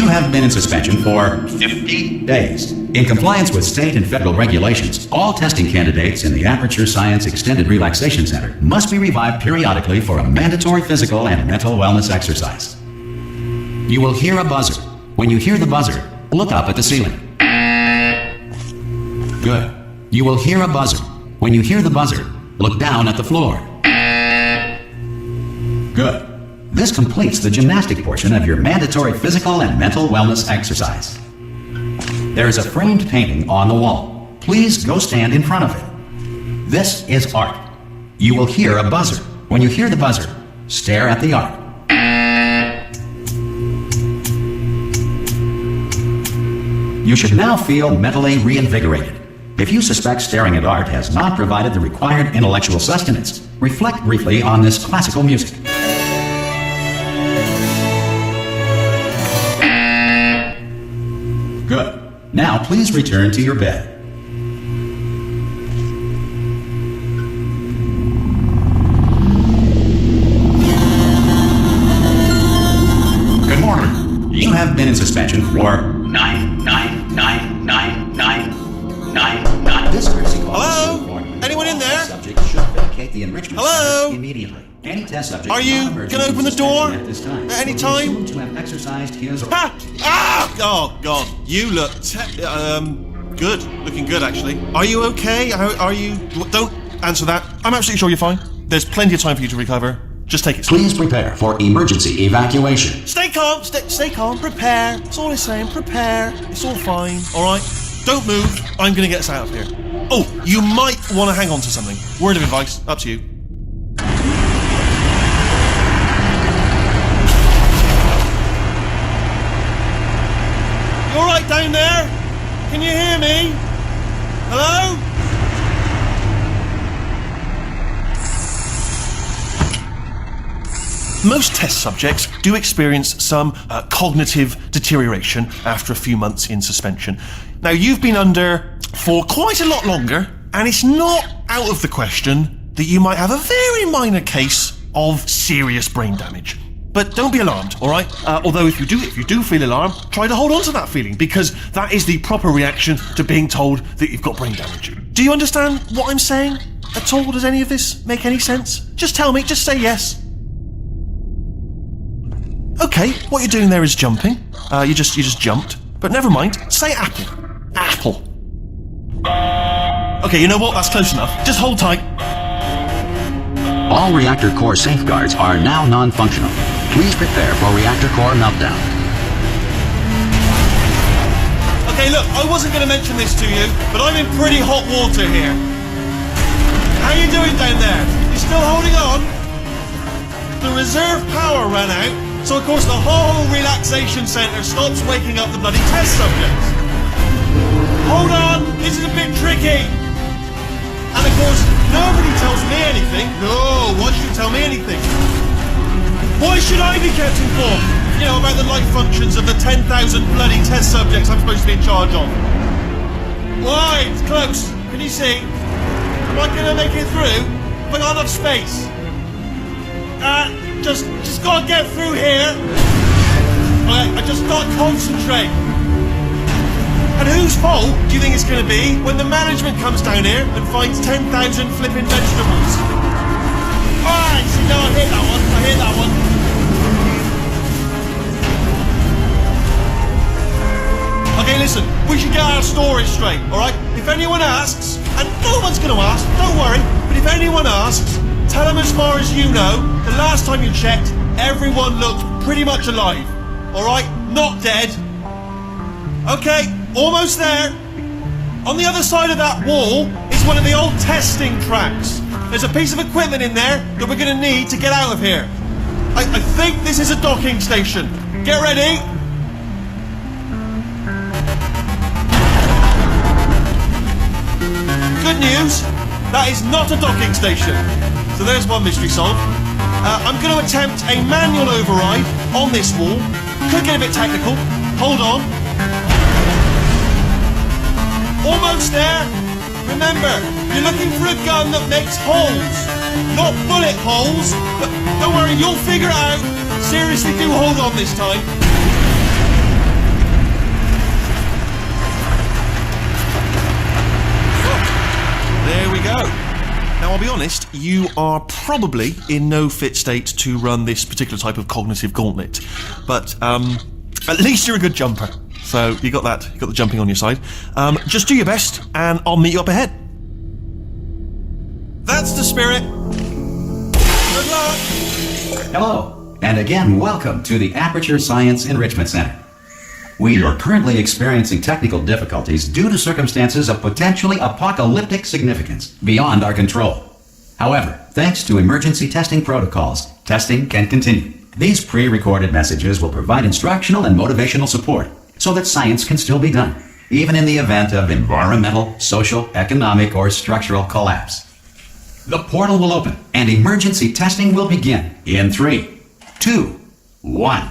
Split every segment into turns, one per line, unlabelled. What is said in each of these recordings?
have been in suspension for 50 days. In compliance with state and federal regulations, all testing candidates in the Aperture Science Extended Relaxation Center must be revived periodically for a mandatory physical and mental wellness exercise. You will hear a buzzer. When you hear the buzzer, look up at the ceiling. Good. You will hear a buzzer. When you hear the buzzer, look down at the floor. Good. This completes the gymnastic portion of your mandatory physical and mental wellness exercise. There is a framed painting on the wall. Please go stand in front of it. This is art. You will hear a buzzer. When you hear the buzzer, stare at the art. You should now feel mentally reinvigorated. If you suspect staring at art has not provided the required intellectual sustenance, reflect briefly on this classical music. Good. Now please return to your bed. Good morning. You have been in suspension for 9. This courtesy call.
Hello? Anyone in there?
Subject should vacate the enrichment
Hello?
center immediately. Any test subject
Are you gonna open the door
at this time
at any time?
will be assumed to have exercised his or
Ha! Ah! Oh God, you look good. Looking good, actually. Are you okay? Are you? Don't answer that. I'm absolutely sure you're fine. There's plenty of time for you to recover. Just take it slow.
Please prepare for emergency evacuation.
Stay calm. Stay calm. Prepare. That's all I'm saying. Prepare. It's all fine. All right. Don't move. I'm gonna get us out of here. Oh, you might want to hang on to something. Word of advice. Up to you. You all right down there? Can you hear me? Hello? Most test subjects do experience some cognitive deterioration after a few months in suspension. Now, you've been under for quite a lot longer, and it's not out of the question that you might have a very minor case of serious brain damage. But don't be alarmed, all right? Although if you do feel alarmed, try to hold on to that feeling, because that is the proper reaction to being told that you've got brain damage. Do you understand what I'm saying at all? Does any of this make any sense? Just tell me, just say yes. Okay, what you're doing there is jumping. You just jumped. But never mind, say apple. Apple. Okay, you know what? That's close enough. Just hold tight.
All reactor core safeguards are now non-functional. Please prepare for reactor core meltdown.
Okay, look, I wasn't going to mention this to you, but I'm in pretty hot water here. How you doing down there? You still holding on? The reserve power ran out, so of course the whole relaxation centre stops waking up the bloody test subjects. Hold on, this is a bit tricky. And of course, nobody tells me anything. No, why should you tell me anything? Why should I be kept informed? You know, about the life functions of the 10,000 bloody test subjects I'm supposed to be in charge of. Why? It's close. Can you see? Am I gonna make it through? Have I got enough space? Just gotta get through here. I just gotta concentrate. And whose fault do you think it's going to be when the management comes down here and finds 10,000 flipping vegetables? Alright, see, no, I hear that one. Okay, listen, we should get our story straight, alright? If anyone asks, and no one's going to ask, don't worry, but if anyone asks, tell them as far as you know, the last time you checked, everyone looked pretty much alive. Alright? Not dead. Okay. Almost there. On the other side of that wall is one of the old testing tracks. There's a piece of equipment in there that we're going to need to get out of here. I think this is a docking station. Get ready. Good news, that is not a docking station. So there's one mystery solved. I'm going to attempt a manual override on this wall. Could get a bit technical. Hold on. Almost there. Remember, you're looking for a gun that makes holes, not bullet holes. But don't worry, you'll figure it out. Seriously, do hold on this time. go. Now, I'll be honest, you are probably in no fit state to run this particular type of cognitive gauntlet. But at least you're a good jumper. So you got that, you got the jumping on your side. Just do your best, and I'll meet you up ahead. That's the spirit. Good luck.
Hello, and again, welcome to the Aperture Science Enrichment Center. We are currently experiencing technical difficulties due to circumstances of potentially apocalyptic significance beyond our control. However, thanks to emergency testing protocols, testing can continue. These pre-recorded messages will provide instructional and motivational support so that science can still be done, even in the event of environmental, social, economic, or structural collapse. The portal will open and emergency testing will begin in 3, 2, 1.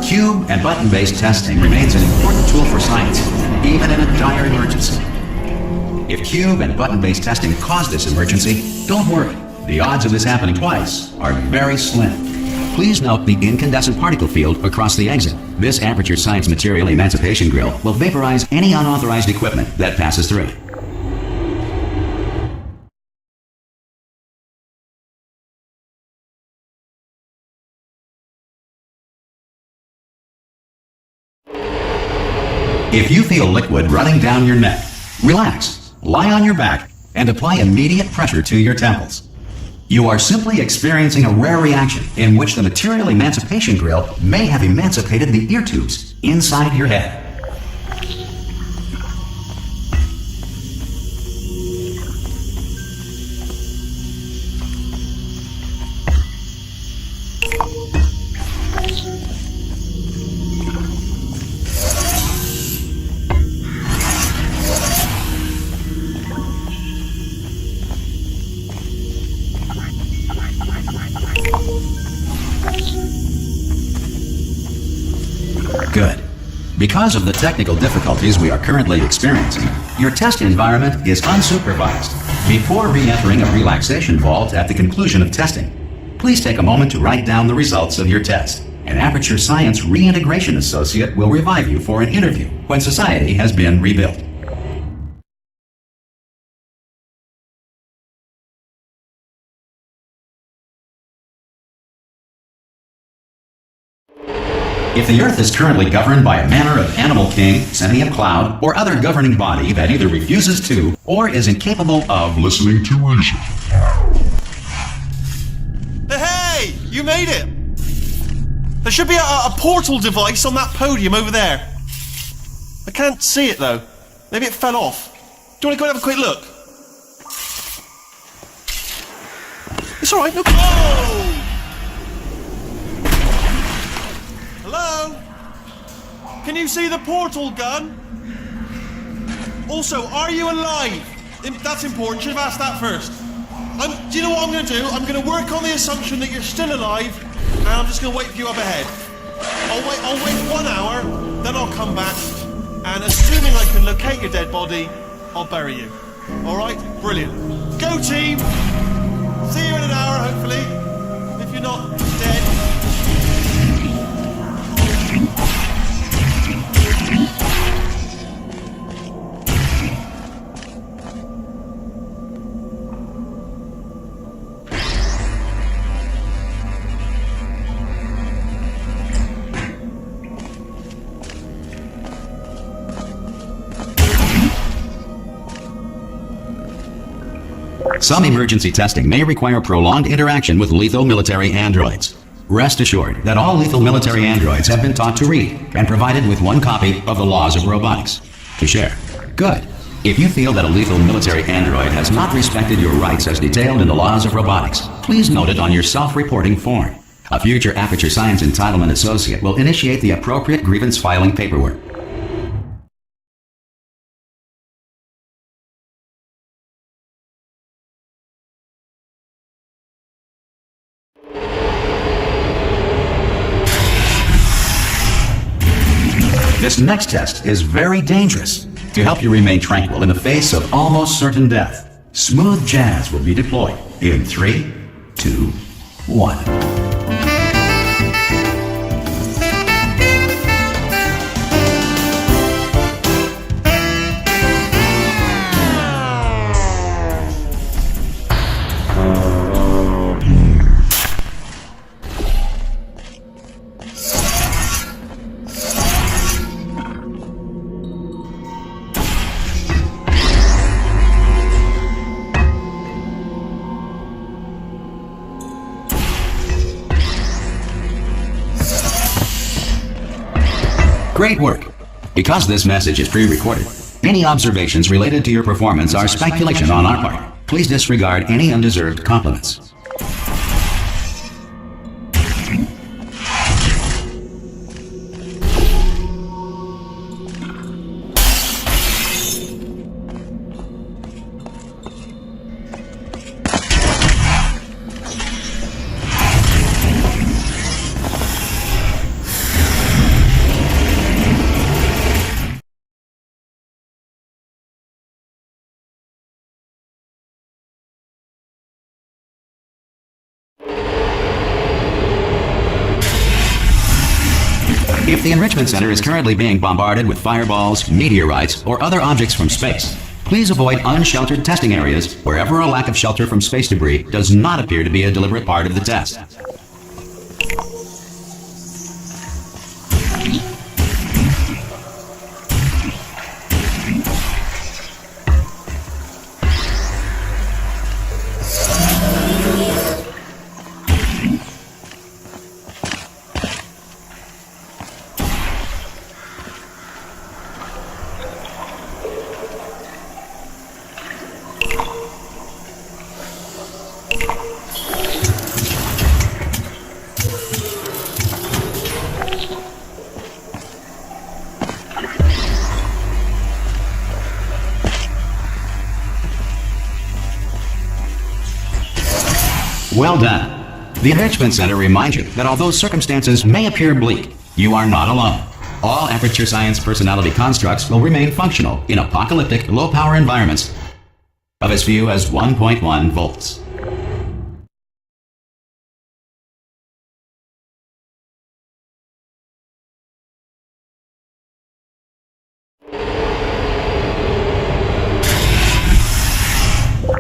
Cube and button-based testing remains an important tool for science, even in a dire emergency. If cube and button-based testing caused this emergency, don't worry. The odds of this happening twice are very slim. Please note the incandescent particle field across the exit. This Aperture Science Material Emancipation Grill will vaporize any unauthorized equipment that passes through. If you feel liquid running down your neck, relax, lie on your back, and apply immediate pressure to your temples. You are simply experiencing a rare reaction in which the Material Emancipation Grill may have emancipated the ear tubes inside your head. Good. Because of the technical difficulties we are currently experiencing, your test environment is unsupervised. Before re-entering a relaxation vault at the conclusion of testing, please take a moment to write down the results of your test. An Aperture Science Reintegration Associate will revive you for an interview when society has been rebuilt. If the Earth is currently governed by a manner of animal king, sentient cloud, or other governing body that either refuses to or is incapable of listening to reason.
Hey! You made it! There should be a portal device on that podium over there. I can't see it though. Maybe it fell off. Do you want to go and have a quick look? It's alright, no. Oh! Hello? Can you see the portal gun? Also, are you alive? That's important. Should have asked that first. Do you know what I'm going to do? I'm going to work on the assumption that you're still alive, and I'm just going to wait for you up ahead. I'll wait 1 hour, then I'll come back, and assuming I can locate your dead body, I'll bury you. All right? Brilliant. Go team! See you in an hour, hopefully. If you're not dead.
Some emergency testing may require prolonged interaction with lethal military androids. Rest assured that all lethal military androids have been taught to read and provided with 1 copy of the Laws of Robotics to share. Good. If you feel that a lethal military android has not respected your rights as detailed in the Laws of Robotics, please note it on your self-reporting form. A future Aperture Science Entitlement Associate will initiate the appropriate grievance filing paperwork. This next test is very dangerous. To help you remain tranquil in the face of almost certain death, smooth jazz will be deployed in 3, 2, 1. Great work! Because this message is pre-recorded, any observations related to your performance are speculation on our part. Please disregard any undeserved compliments. If the Enrichment Center is currently being bombarded with fireballs, meteorites, or other objects from space, please avoid unsheltered testing areas wherever a lack of shelter from space debris does not appear to be a deliberate part of the test. Well done. The Enrichment Center reminds you that although circumstances may appear bleak, you are not alone. All Aperture Science personality constructs will remain functional in apocalyptic, low-power environments of as few as 1.1 volts.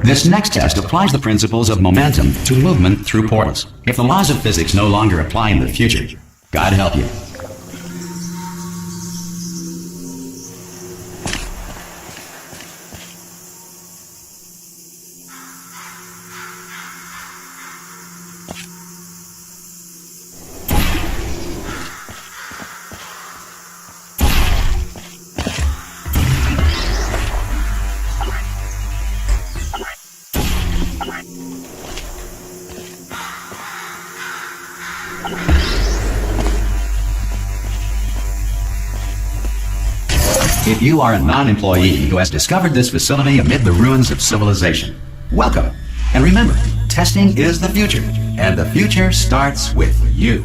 This next test applies the principles of momentum to movement through portals. If the laws of physics no longer apply in the future, God help you. If you are a non-employee who has discovered this facility amid the ruins of civilization, welcome. And remember, testing is the future, and the future starts with you.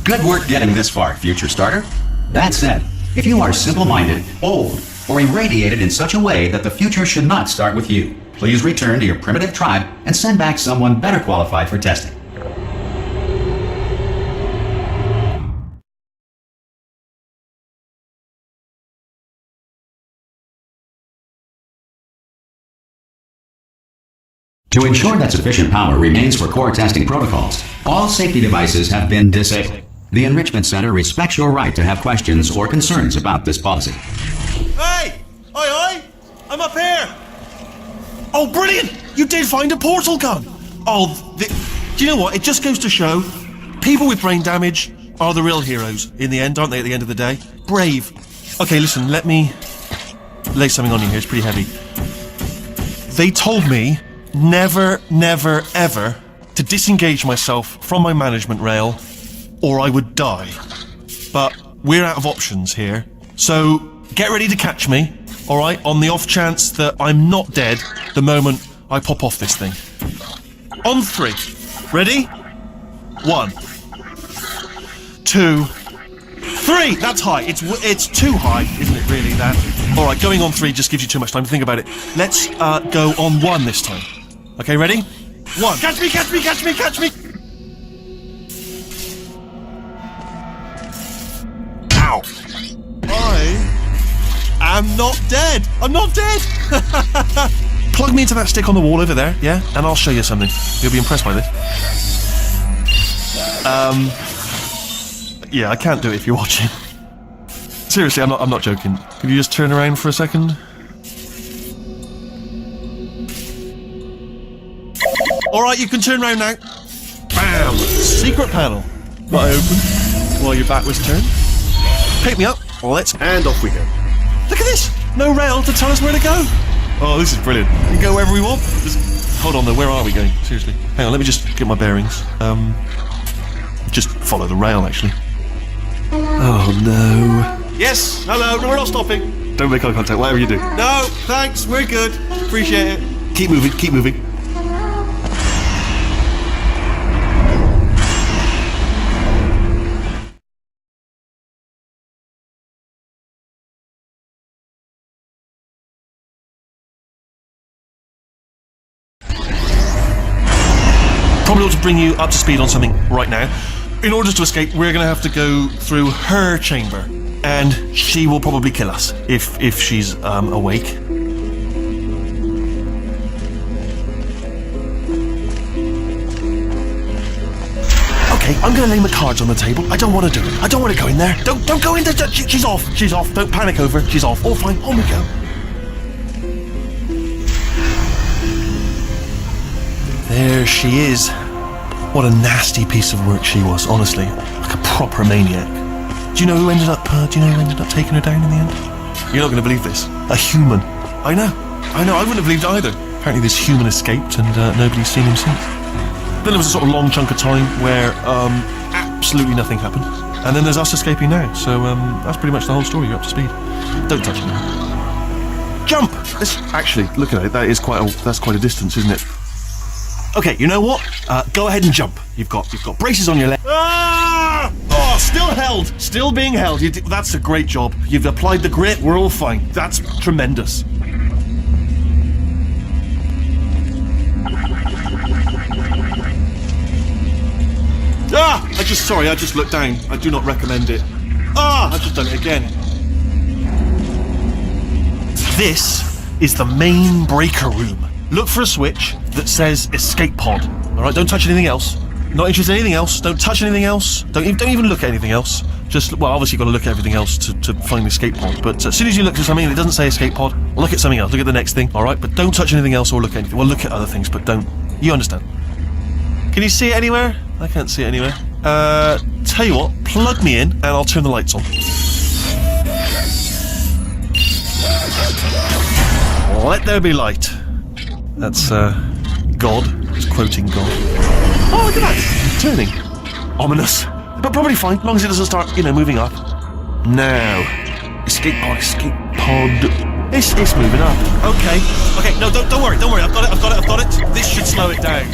Good work getting this far, future starter. That said, if you are simple-minded, old, or irradiated in such a way that the future should not start with you, please return to your primitive tribe and send back someone better qualified for testing. To ensure that sufficient power remains for core testing protocols, all safety devices have been disabled. The Enrichment Center respects your right to have questions or concerns about this policy.
Hey! Oi! I'm up here! Oh, brilliant! You did find a portal gun! Oh, do you know what? It just goes to show, People with brain damage are the real heroes in the end, aren't they, at the end of the day? Brave. Okay, listen, let me lay something on you here. It's pretty heavy. They told me never, never, ever to disengage myself from my management rail or I would die. But we're out of options here. So get ready to catch me, all right, on the off chance that I'm not dead the moment I pop off this thing. On 3. Ready? 1, 2, 3. That's high. It's too high, isn't it, really, that? All right, going on 3 just gives you too much time to think about it. Let's go on 1 this time. Okay, ready? 1. Catch me, catch me, catch me, catch me! Ow! I am not dead! I'm not dead! Plug me into that stick on the wall over there, yeah? And I'll show you something. You'll be impressed by this. Yeah, I can't do it if you're watching. Seriously, I'm not joking. Could you just turn around for a second? Alright, you can turn around now. Bam! Secret panel. That I opened while your back was turned. Pick me up, and off we go. Look at this! No rail to tell us where to go! Oh, this is brilliant. We can go wherever we want. Just hold on though, where are we going? Seriously. Hang on, let me just get my bearings. Just follow the rail, actually. Oh no. Yes, hello, no, we're not stopping. Don't make eye contact, whatever you do. No, thanks, we're good. Appreciate it. Keep moving, keep moving. Probably ought to bring you up to speed on something right now. In order to escape, we're going to have to go through her chamber, and she will probably kill us if she's awake. Okay, I'm going to lay my cards on the table. I don't want to do it. I don't want to go in there. Don't go in there. She's off. She's off. Don't panic over. She's off. All fine. On we go. There she is. What a nasty piece of work she was, honestly. Like a proper maniac. Do you know who ended up taking her down in the end? You're not going to believe this. A human. I know. I wouldn't have believed it either. Apparently this human escaped and nobody's seen him since. Then there was a sort of long chunk of time where absolutely nothing happened. And then there's us escaping now. So that's pretty much the whole story. You're up to speed. Don't touch me. Jump! Actually, look at it. That's quite a distance, isn't it? Okay, you know what? Go ahead and jump. You've got braces on your leg. Ah! Oh, still held. Still being held. That's a great job. You've applied the grit. We're all fine. That's tremendous. Ah! I just looked down. I do not recommend it. Ah! I've just done it again. This is the main breaker room. Look for a switch that says escape pod. Alright, don't touch anything else. Not interested in anything else. Don't touch anything else. Don't even look at anything else. Just, well, obviously you've got to look at everything else to find the escape pod. But as soon as you look at something and it doesn't say escape pod, look at something else. Look at the next thing, alright? But don't touch anything else or look at anything. Well, look at other things, but don't. You understand. Can you see it anywhere? I can't see it anywhere. Tell you what, plug me in and I'll turn the lights on. Let there be light. That's, God. Just quoting God. Oh, look at that! It's turning. Ominous. But probably fine, as long as it doesn't start, moving up. Now. Escape pod. It's moving up. Okay, no, don't worry. I've got it. This should slow it down.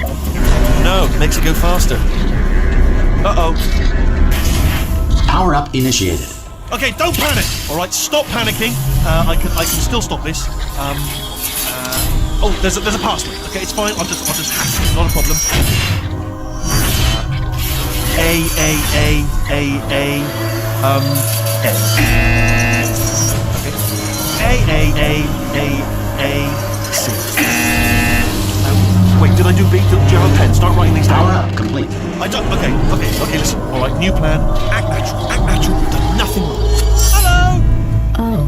No, makes it go faster. Uh-oh.
Power up initiated.
Okay, don't panic! Alright, stop panicking. I can still stop this. Oh, there's a password. Okay, it's fine. I'll just hack it. Not a problem. A. C. Wait, did I do B? Do you have a pen? Start writing these down.
Power up complete.
I don't. Okay. Listen. All right, new plan. Act natural. You've done nothing wrong. Hello.
Oh,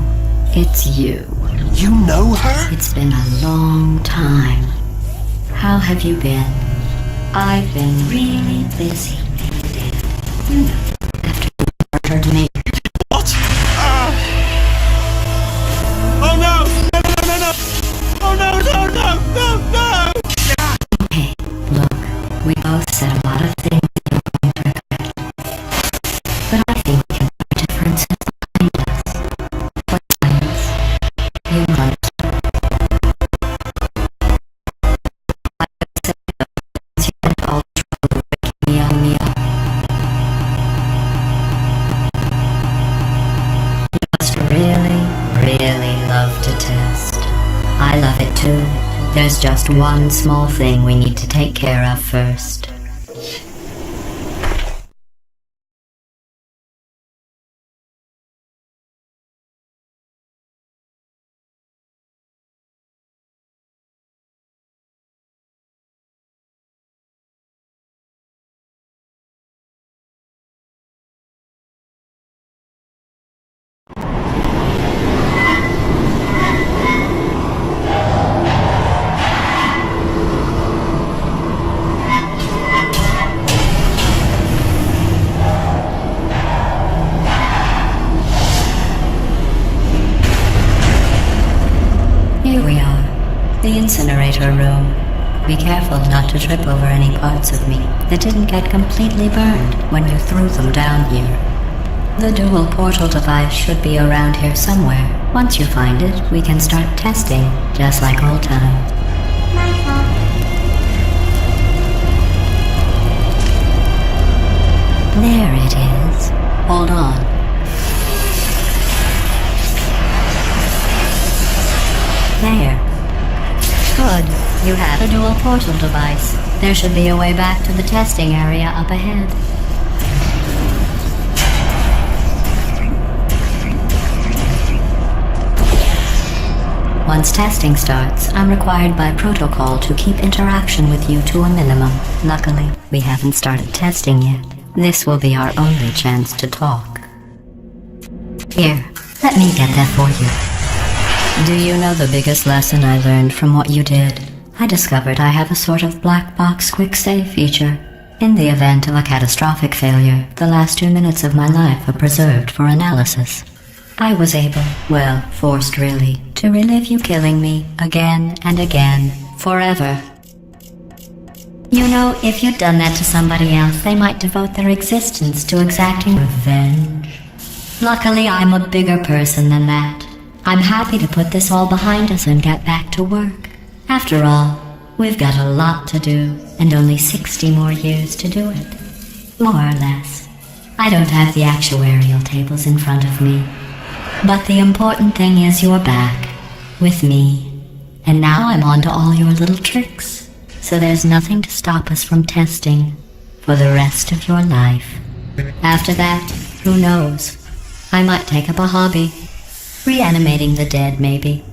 it's you.
You know her?
It's been a long time. How have you been? I've been really busy. After you murdered me.
What? Oh no! No, no, no, no! Oh no, no, no, no, no!
Hey, look, we both said a lot of things you were going to regret. But I think we can put differences behind us. For instance, you understood. I said those you had all trouble with Miłego. You must really, really love to test. I love it too. There's just one small thing we need to take care of first. Here we are, the incinerator room. Be careful not to trip over any parts of me that didn't get completely burned when you threw them down here. The dual portal device should be around here somewhere. Once you find it, we can start testing, just like old times. There it is. Hold on. There. Good. You have a dual portal device. There should be a way back to the testing area up ahead. Once testing starts, I'm required by protocol to keep interaction with you to a minimum. Luckily, we haven't started testing yet. This will be our only chance to talk. Here, let me get that for you. Do you know the biggest lesson I learned from what you did? I discovered I have a sort of black box quick save feature. In the event of a catastrophic failure, the last 2 minutes of my life are preserved for analysis. I was able, well, forced really, to relive you killing me again and again, forever. You know, if you'd done that to somebody else, they might devote their existence to exacting revenge. Luckily, I'm a bigger person than that. I'm happy to put this all behind us and get back to work. After all, we've got a lot to do, and only 60 more years to do it. More or less. I don't have the actuarial tables in front of me. But the important thing is you're back, with me. And now I'm on to all your little tricks. So there's nothing to stop us from testing for the rest of your life. After that, who knows? I might take up a hobby. Reanimating the dead, maybe.